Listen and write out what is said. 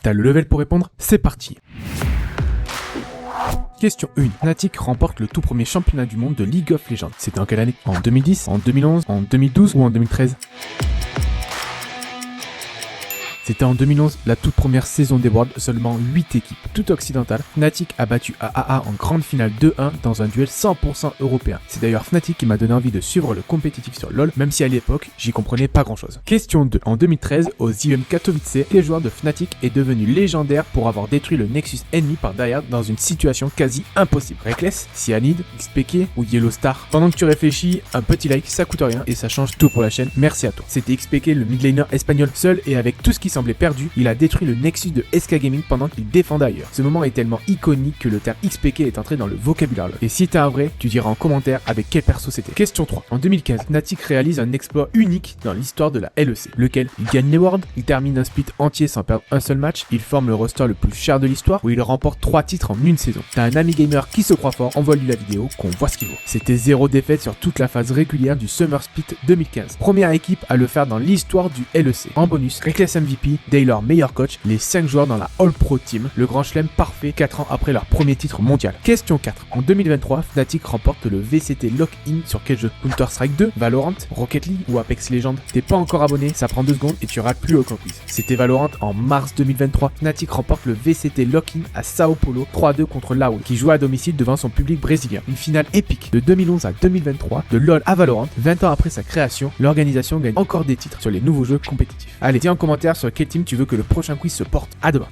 T'as le level pour répondre? C'est parti. Question 1. Fnatic remporte le tout premier championnat du monde de League of Legends. C'était en quelle année? En 2010, en 2011, en 2012 ou en 2013? C'était en 2011, la toute première saison des Worlds, seulement 8 équipes, toutes occidentales. Fnatic a battu AAA en grande finale 2-1 dans un duel 100% européen. C'est d'ailleurs Fnatic qui m'a donné envie de suivre le compétitif sur LoL, même si à l'époque, j'y comprenais pas grand chose. Question 2. En 2013, aux IEM Katowice, quel joueur de Fnatic est devenu légendaire pour avoir détruit le Nexus ennemi par derrière dans une situation quasi impossible? Reckless, Cyanide, XPK ou Yellow Star? Pendant que tu réfléchis, un petit like, ça coûte rien et ça change tout pour la chaîne. Merci à toi. C'était XPK, le mid laner espagnol, seul et avec tout ce qui semblait perdu, il a détruit le Nexus de SK Gaming pendant qu'il défendait ailleurs. Ce moment est tellement iconique que le terme XPK est entré dans le vocabulaire LoL. Et si t'as un vrai, tu diras en commentaire avec quel perso c'était. Question 3. En 2015, Fnatic réalise un exploit unique dans l'histoire de la LEC. Lequel? Il gagne les Worlds, il termine un split entier sans perdre un seul match, il forme le roster le plus cher de l'histoire, où il remporte 3 titres en une saison. T'as un ami gamer qui se croit fort, envoie-lui la vidéo, qu'on voit ce qu'il vaut. C'était 0 défaite sur toute la phase régulière du Summer Split 2015. Première équipe à le faire dans l'histoire du LEC. En bonus, Reckless MVP, Daylor meilleur coach, les 5 joueurs dans la All Pro Team, le grand chelem parfait 4 ans après leur premier titre mondial. Question 4. En 2023, Fnatic remporte le VCT Lock-In sur quel jeu? Counter-Strike 2, Valorant, Rocket League ou Apex Legends? T'es pas encore abonné, ça prend 2 secondes et tu rates plus aucun quiz. C'était Valorant en mars 2023. Fnatic remporte le VCT Lock-In à Sao Paulo 3-2 contre Laoui, qui jouait à domicile devant son public brésilien. Une finale épique. De 2011 à 2023, de LoL à Valorant, 20 ans après sa création, l'organisation gagne encore des titres sur les nouveaux jeux compétitifs. Allez, dis en commentaire sur quel team tu veux que le prochain quiz se porte. À demain.